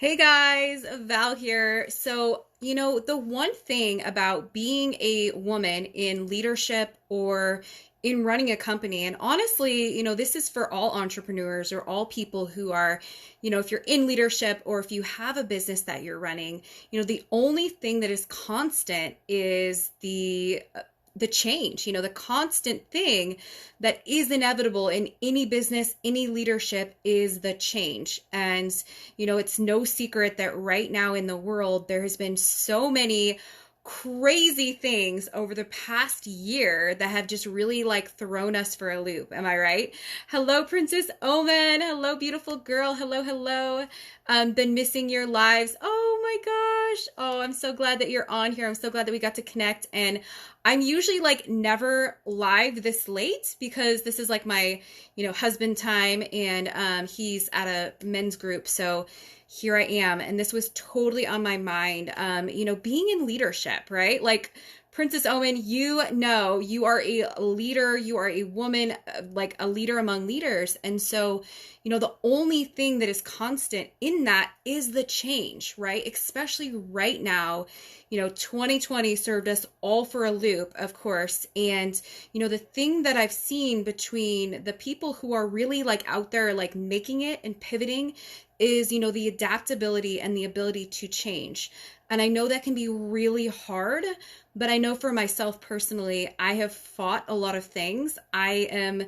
Hey guys, Val here. The one thing about being a woman in leadership or in running a company, and honestly, this is for all entrepreneurs or all people who are, if you're in leadership or if you have a business that you're running, the only thing that is constant is the change, the constant thing that is inevitable in any business, any leadership is the change. And, it's no secret that right now in the world, there has been so many crazy things over the past year that have just really like thrown us for a loop. Am I right? Hello, Princess Omen. Hello, beautiful girl. Hello, hello. Been missing your lives. Oh my gosh. Oh, I'm so glad that you're on here. I'm so glad that we got to connect. And I'm usually like never live this late because this is like my, husband time and he's at a men's group. So here I am. And this was totally on my mind. Being in leadership, right? Like Princess Owen, you are a leader. You are a woman, like a leader among leaders. And so, the only thing that is constant in that is the change, right? Especially right now, 2020 served us all for a loop, of course. And, the thing that I've seen between the people who are really like out there, like making it and pivoting is, the adaptability and the ability to change. And I know that can be really hard, but I know for myself personally, I have fought a lot of things. I am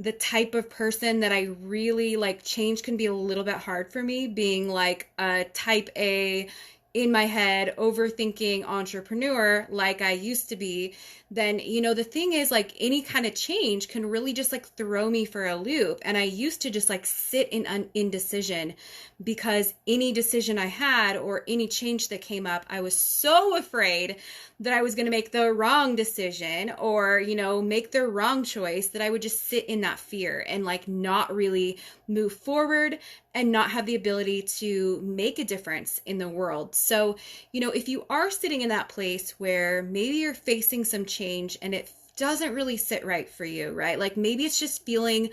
the type of person that I really like change can be a little bit hard for me, being like a type A in my head, overthinking entrepreneur like I used to be. Then, the thing is like any kind of change can really just like throw me for a loop. And I used to just like sit in indecision because any decision I had or any change that came up, I was so afraid that I was going to make the wrong decision or, make the wrong choice that I would just sit in that fear and like not really move forward and not have the ability to make a difference in the world. So, if you are sitting in that place where maybe you're facing some change and it doesn't really sit right for you, right? Like maybe it's just feeling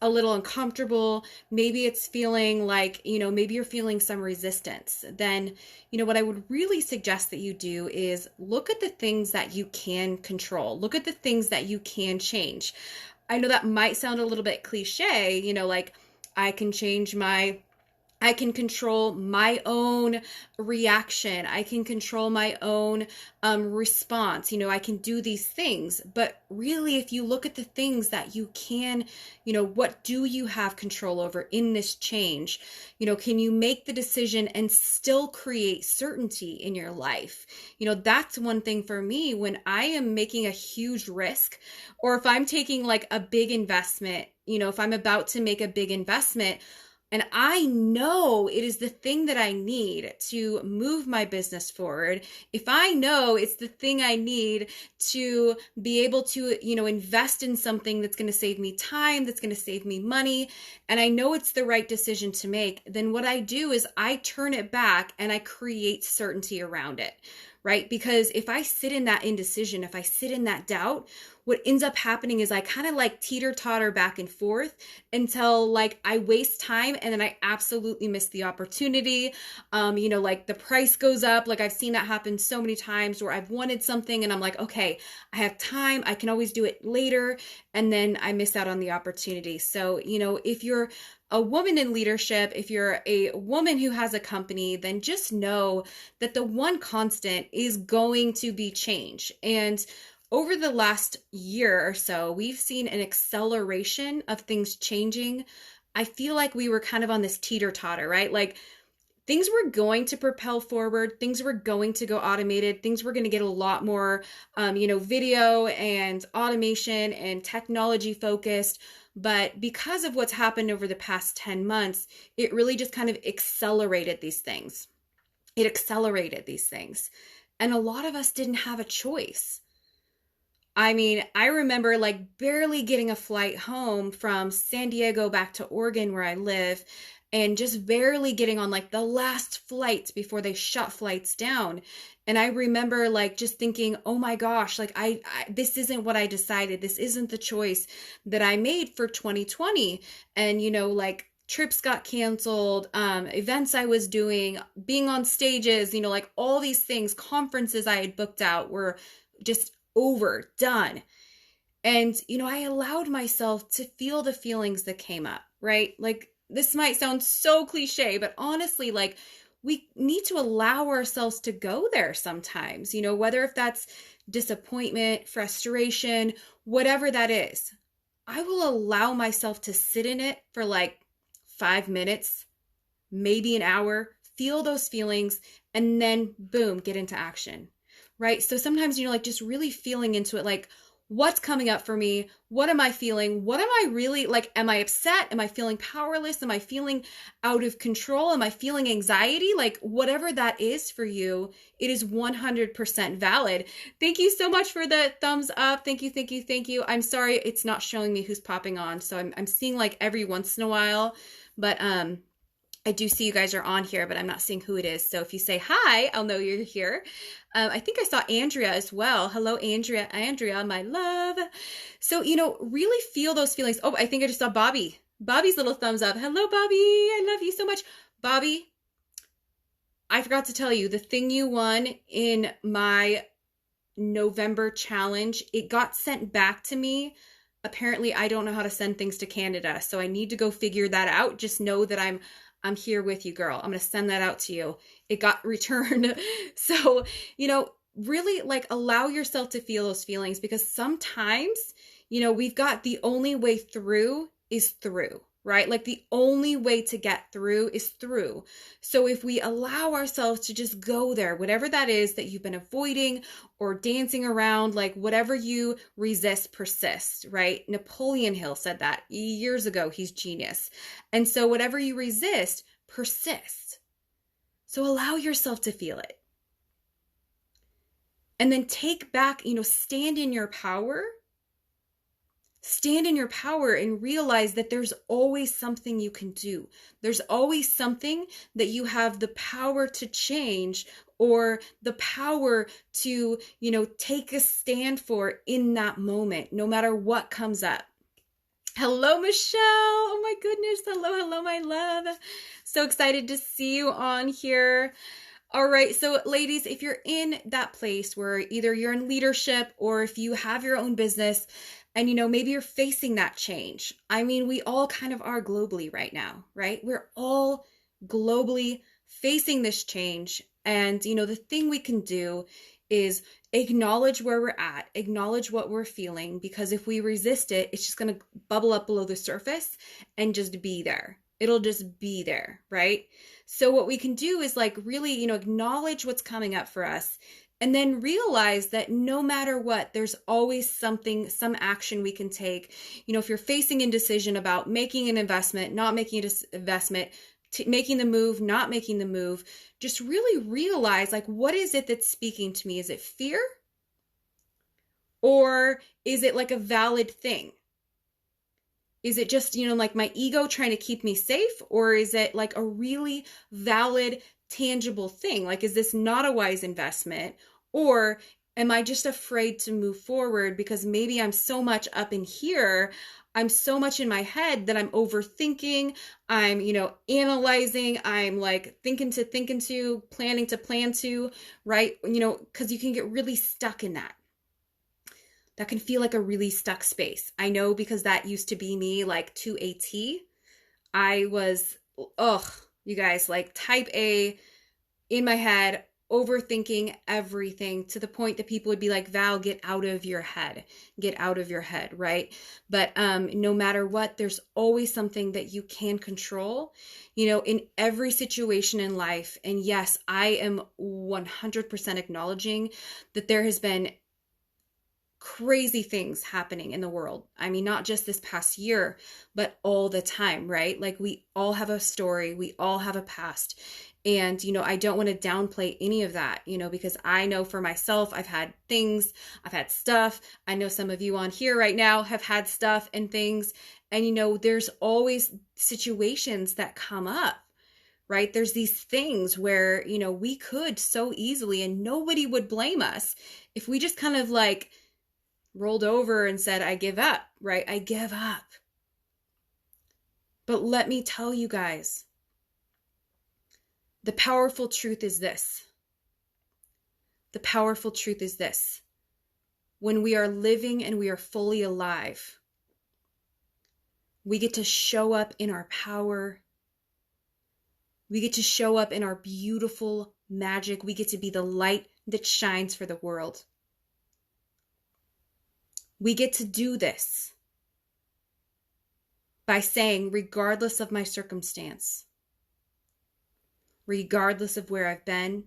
a little uncomfortable. Maybe it's feeling like, maybe you're feeling some resistance. Then, what I would really suggest that you do is look at the things that you can control. Look at the things that you can change. I know that might sound a little bit cliche, like I can change I can control my own reaction. I can control my own response. I can do these things. But really, if you look at the things that you can, what do you have control over in this change? Can you make the decision and still create certainty in your life? That's one thing for me when I am making a huge risk or if I'm taking like a big investment, if I'm about to make a big investment, and I know it is the thing that I need to move my business forward. If I know it's the thing I need to be able to, invest in something that's going to save me time, that's going to save me money, and I know it's the right decision to make, then what I do is I turn it back and I create certainty around it, right? Because if I sit in that indecision, if I sit in that doubt, what ends up happening is I kind of like teeter totter back and forth until like I waste time and then I absolutely miss the opportunity. Like the price goes up. Like I've seen that happen so many times where I've wanted something and I'm like, okay, I have time. I can always do it later. And then I miss out on the opportunity. So, if you're a woman in leadership, if you're a woman who has a company, then just know that the one constant is going to be change. And over the last year or so, we've seen an acceleration of things changing. I feel like we were kind of on this teeter-totter, right? Like things were going to propel forward, things were going to go automated, things were going to get a lot more, video and automation and technology focused. But because of what's happened over the past 10 months, it really just kind of accelerated these things. It accelerated these things. And a lot of us didn't have a choice. I mean, I remember like barely getting a flight home from San Diego back to Oregon where I live and just barely getting on like the last flight before they shut flights down. And I remember like just thinking, oh my gosh, like I this isn't what I decided. This isn't the choice that I made for 2020. And like trips got canceled, events I was doing, being on stages, like all these things, conferences I had booked out were just over, done. And, I allowed myself to feel the feelings that came up, right? Like, this might sound so cliche, but honestly, like, we need to allow ourselves to go there sometimes, whether if that's disappointment, frustration, whatever that is. I will allow myself to sit in it for like 5 minutes, maybe an hour, feel those feelings, and then boom, get into action, right? So sometimes, like just really feeling into it, like, what's coming up for me? What am I feeling? What am I really like? Am I upset? Am I feeling powerless? Am I feeling out of control? Am I feeling anxiety? Like, whatever that is for you, it is 100% valid. Thank you so much for the thumbs up. Thank you, thank you, thank you. I'm sorry it's not showing me who's popping on. So I'm seeing like every once in a while, but I do see you guys are on here, but I'm not seeing who it is. So if you say hi, I'll know you're here. I think I saw Andrea as well. Hello, Andrea. Andrea, my love. So, really feel those feelings. Oh, I think I just saw Bobby. Bobby's little thumbs up. Hello, Bobby. I love you so much. Bobby, I forgot to tell you, the thing you won in my November challenge, it got sent back to me. Apparently, I don't know how to send things to Canada, so I need to go figure that out. Just know that I'm here with you, girl. I'm going to send that out to you. It got returned. So, really like allow yourself to feel those feelings, because sometimes, we've got the only way through is through, right? Like the only way to get through is through. So if we allow ourselves to just go there, whatever that is that you've been avoiding or dancing around, like whatever you resist persists, right? Napoleon Hill said that years ago. He's genius. And so whatever you resist persists. So allow yourself to feel it. And then take back, stand in your power. Stand in your power and realize that there's always something you can do. There's always something that you have the power to change, or the power to, take a stand for in that moment, no matter what comes up. Hello, Michelle. Oh my goodness. Hello, my love. So excited to see you on here. All right. So ladies, if you're in that place where either you're in leadership or if you have your own business, and, maybe you're facing that change. I mean, we all kind of are globally right now, right? We're all globally facing this change. And, the thing we can do is acknowledge where we're at, acknowledge what we're feeling, because if we resist it, it's just going to bubble up below the surface and just be there. It'll just be there, right? So what we can do is like really, acknowledge what's coming up for us. And then realize that no matter what, there's always something, some action we can take. If you're facing indecision about making an investment, not making an investment, making the move, not making the move, just really realize like, what is it that's speaking to me? Is it fear? Or is it like a valid thing? Is it just, like my ego trying to keep me safe? Or is it like a really valid, tangible thing? Like, is this not a wise investment? Or am I just afraid to move forward because maybe I'm so much up in here, I'm so much in my head that I'm overthinking, I'm, analyzing, I'm like thinking to, planning to plan to, right? Because you can get really stuck in that. That can feel like a really stuck space. I know, because that used to be me, like to a T. I was, you guys, like type A in my head, overthinking everything to the point that people would be like, Val, get out of your head, right? But no matter what, there's always something that you can control, in every situation in life. And yes, I am 100% acknowledging that there has been crazy things happening in the world. I mean, not just this past year, but all the time, right? Like we all have a story, we all have a past. And, I don't want to downplay any of that, because I know for myself, I've had things, I've had stuff. I know some of you on here right now have had stuff and things. And, there's always situations that come up, right? There's these things where, we could so easily, and nobody would blame us if we just kind of like rolled over and said, I give up, right? I give up. But let me tell you guys, the powerful truth is this. The powerful truth is this. When we are living and we are fully alive, we get to show up in our power. We get to show up in our beautiful magic. We get to be the light that shines for the world. We get to do this by saying, regardless of my circumstance, regardless of where I've been,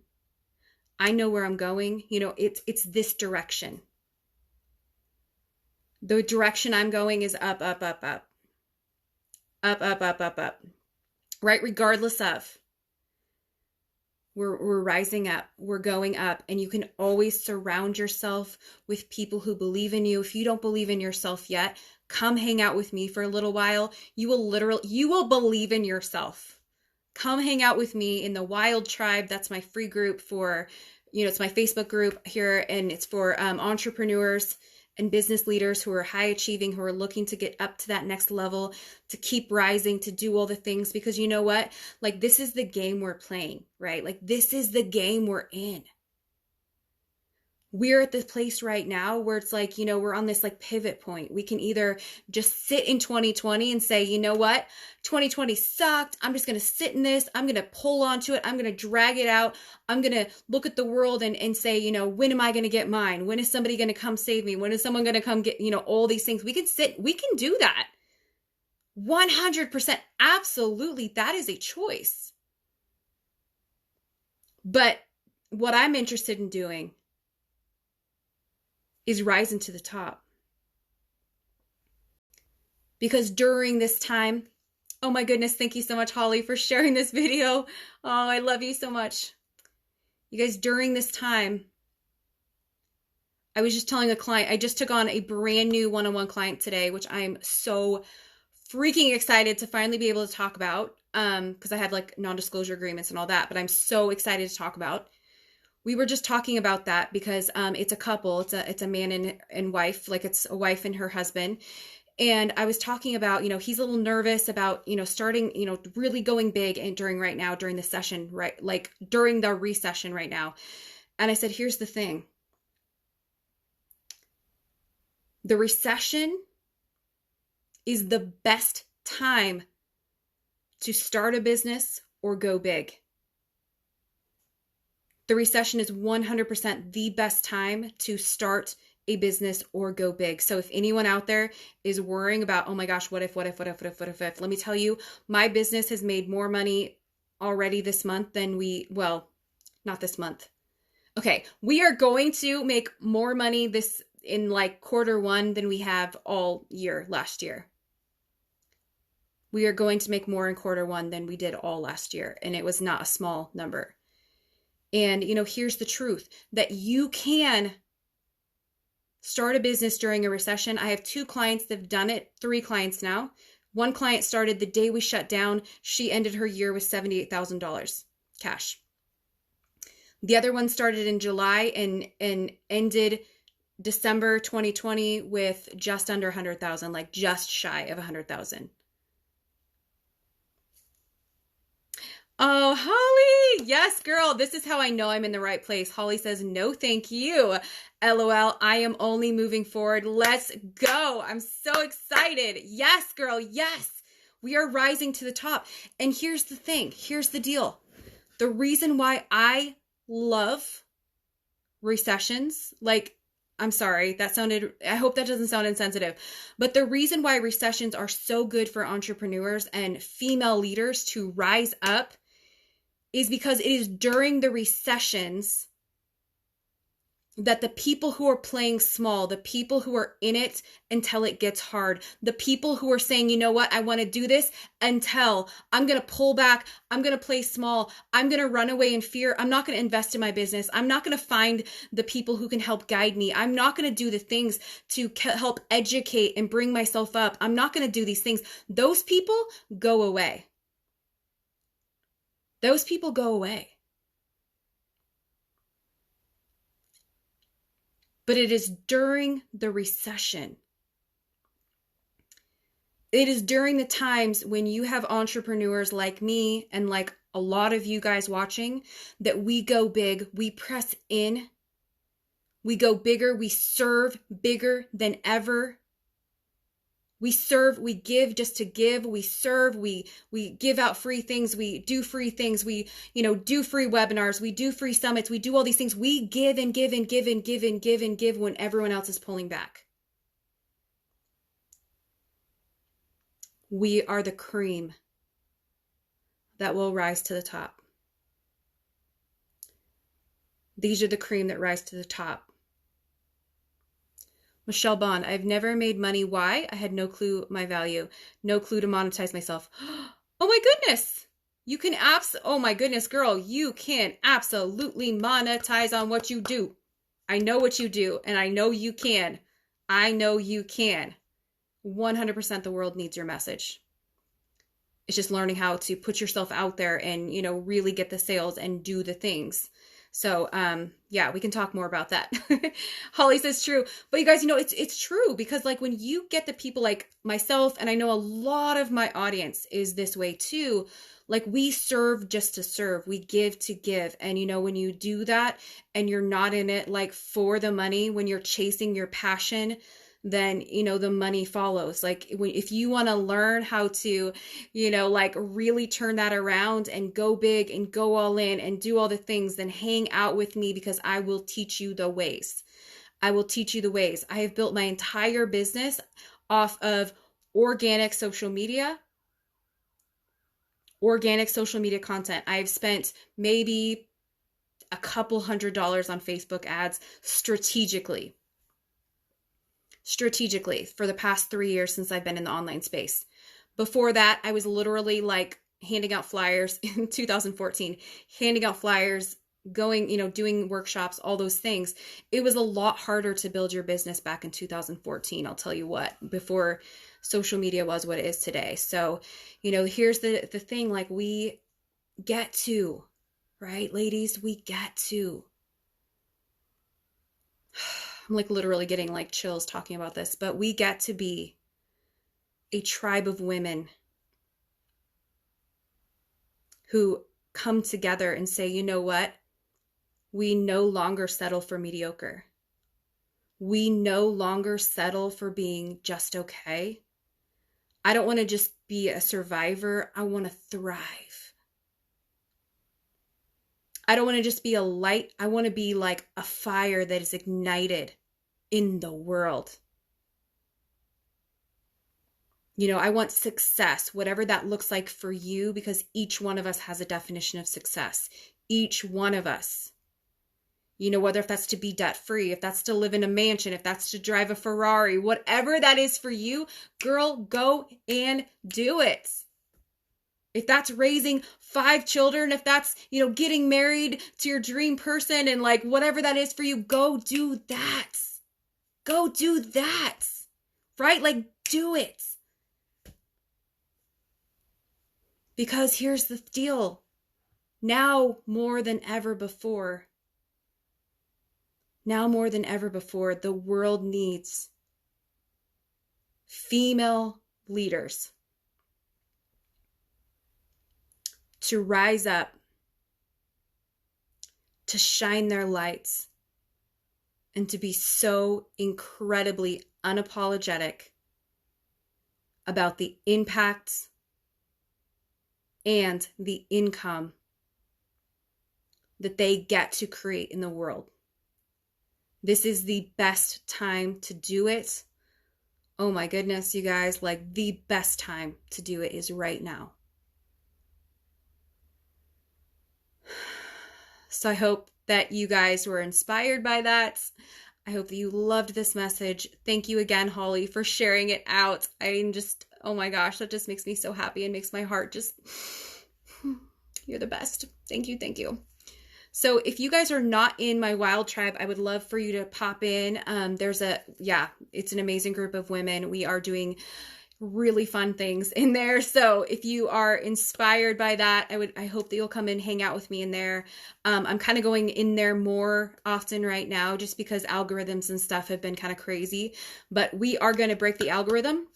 I know where I'm going. It's this direction. The direction I'm going is up, up, up, up. Up, up, up, up, up. Right? Regardless of. We're rising up. We're going up. And you can always surround yourself with people who believe in you. If you don't believe in yourself yet, come hang out with me for a little while. You will believe in yourself. Come hang out with me in the Wild Tribe. That's my free group for, it's my Facebook group here. And it's for entrepreneurs and business leaders who are high achieving, who are looking to get up to that next level, to keep rising, to do all the things. Because you know what? Like, this is the game we're playing, right? Like, this is the game we're in. We're at the place right now where it's like, we're on this like pivot point. We can either just sit in 2020 and say, you know what? 2020 sucked. I'm just going to sit in this. I'm going to pull onto it. I'm going to drag it out. I'm going to look at the world and say, when am I going to get mine? When is somebody going to come save me? When is someone going to come get, all these things? We can do that. 100%. Absolutely. That is a choice. But what I'm interested in doing is rising to the top. Because during this time, oh my goodness, thank you so much, Holly, for sharing this video. Oh, I love you so much. You guys, during this time, I was just telling a client, I just took on a brand new one-on-one client today, which I'm so freaking excited to finally be able to talk about, because I had like non-disclosure agreements and all that, but I'm so excited to talk about. We were just talking about that because it's a couple. It's a man and wife, like it's a wife and her husband. And I was talking about, he's a little nervous about, starting, really going big and during the session, right? Like during the recession right now. And I said, here's the thing. The recession is the best time to start a business or go big. The recession is 100% the best time to start a business or go big. So if anyone out there is worrying about, oh my gosh, what if, let me tell you, my business has made more money already this month than not this month. Okay. We are going to make more money in like Q1 than we have all year last year. We are going to make more in Q1 than we did all last year. And it was not a small number. And, here's the truth, that you can start a business during a recession. I have 2 clients that have done it, 3 clients now. One client started the day we shut down. She ended her year with $78,000 cash. The other one started in July and ended December 2020 with just under 100,000, like just shy of 100,000. Oh, Holly. Yes, girl. This is how I know I'm in the right place. Holly says, no, thank you. LOL. I am only moving forward. Let's go. I'm so excited. Yes, girl. Yes. We are rising to the top. And here's the thing. Here's the deal. The reason why I love recessions, I'm sorry, I hope that doesn't sound insensitive, but the reason why recessions are so good for entrepreneurs and female leaders to rise up is because it is during the recessions that the people who are playing small, the people who are in it until it gets hard, the people who are saying, you know what, I want to do this until I'm going to pull back, I'm going to play small, I'm going to run away in fear, I'm not going to invest in my business, I'm not going to find the people who can help guide me, I'm not going to do the things to help educate and bring myself up, I'm not going to do these things. Those people go away. Those people go away. But it is during the recession It is during the times when you have entrepreneurs like me and like a lot of you guys watching that we go big, we press in, we go bigger, we serve bigger than ever. We serve, we give just to give, we serve, we give out free things, we do free things, we, do free webinars, we do free summits, we do all these things. We give and give and give and give and give and give when everyone else is pulling back. We are the cream that will rise to the top. These are the cream that rise to the top. Michelle Bond, I've never made money. Why? I had no clue my value. No clue to monetize myself. Oh my goodness. You can oh my goodness, girl, you can absolutely monetize on what you do. I know what you do, and I know you can. I know you can. 100% the world needs your message. It's just learning how to put yourself out there and, really get the sales and do the things. So, yeah, we can talk more about that. Holly says true. But you guys, it's true because like when you get the people like myself, and I know a lot of my audience is this way too, like we serve just to serve, we give to give. And when you do that and you're not in it like for the money, when you're chasing your passion, then, the money follows. Like if you want to learn how to, like really turn that around and go big and go all in and do all the things, then hang out with me because I will teach you the ways. I will teach you the ways. I have built my entire business off of organic social media content. I have spent maybe a couple $100s on Facebook ads strategically for the past 3 years since I've been in the online space. Before that, I was literally like handing out flyers in 2014, handing out flyers, going, doing workshops, all those things. It was a lot harder to build your business back in 2014. I'll tell you what, before social media was what it is today. So, here's the thing, like we get to, right, ladies, we get to. I'm like literally getting like chills talking about this, but we get to be a tribe of women who come together and say, you know what? We no longer settle for mediocre. We no longer settle for being just okay. I don't want to just be a survivor. I want to thrive. I don't want to just be a light. I want to be like a fire that is ignited in the world. I want success, whatever that looks like for you, because each one of us has a definition of success. Each one of us. Whether if that's to be debt free, if that's to live in a mansion, if that's to drive a Ferrari, whatever that is for you, girl, go and do it. If that's raising 5 children, if that's, getting married to your dream person and like whatever that is for you, go do that. Go do that, right? Like do it. Because here's the deal. Now more than ever before, the world needs female leaders to rise up, to shine their lights, and to be so incredibly unapologetic about the impacts and the income that they get to create in the world. This is the best time to do it. Oh my goodness, you guys, like the best time to do it is right now. So I hope that you guys were inspired by that. I hope that you loved this message. Thank you again, Holly, for sharing it out. I'm just, oh my gosh, that just makes me so happy and makes my heart just, you're the best. Thank you. Thank you. So if you guys are not in my wild tribe, I would love for you to pop in. It's an amazing group of women. We are doing really fun things in there. So if you are inspired by that, I hope that you'll come and hang out with me in there. I'm kind of going in there more often right now just because algorithms and stuff have been kind of crazy, but we are going to break the algorithm.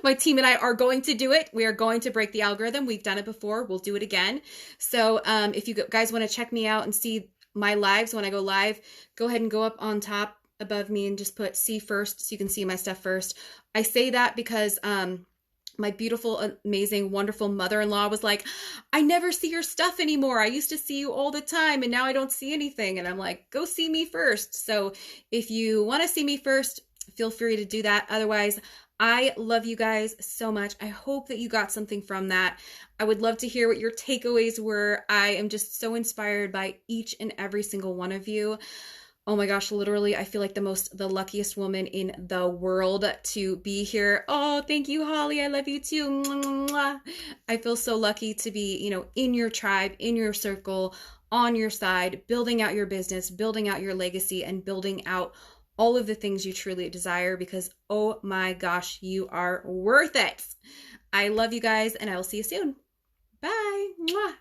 My team and I are going to do it. We are going to break the algorithm. We've done it before. We'll do it again. So if you guys want to check me out and see my lives when I go live, go ahead and go up on top above me and just put see first so you can see my stuff first. I say that because my beautiful, amazing, wonderful mother-in-law was like, I never see your stuff anymore. I used to see you all the time and now I don't see anything. And I'm like, go see me first. So if you want to see me first, feel free to do that. Otherwise, I love you guys so much. I hope that you got something from that. I would love to hear what your takeaways were. I am just so inspired by each and every single one of you. Oh my gosh, literally, I feel like the luckiest woman in the world to be here. Oh, thank you, Holly. I love you too. I feel so lucky to be, in your tribe, in your circle, on your side, building out your business, building out your legacy, and building out all of the things you truly desire because, oh my gosh, you are worth it. I love you guys, and I will see you soon. Bye. Mwah.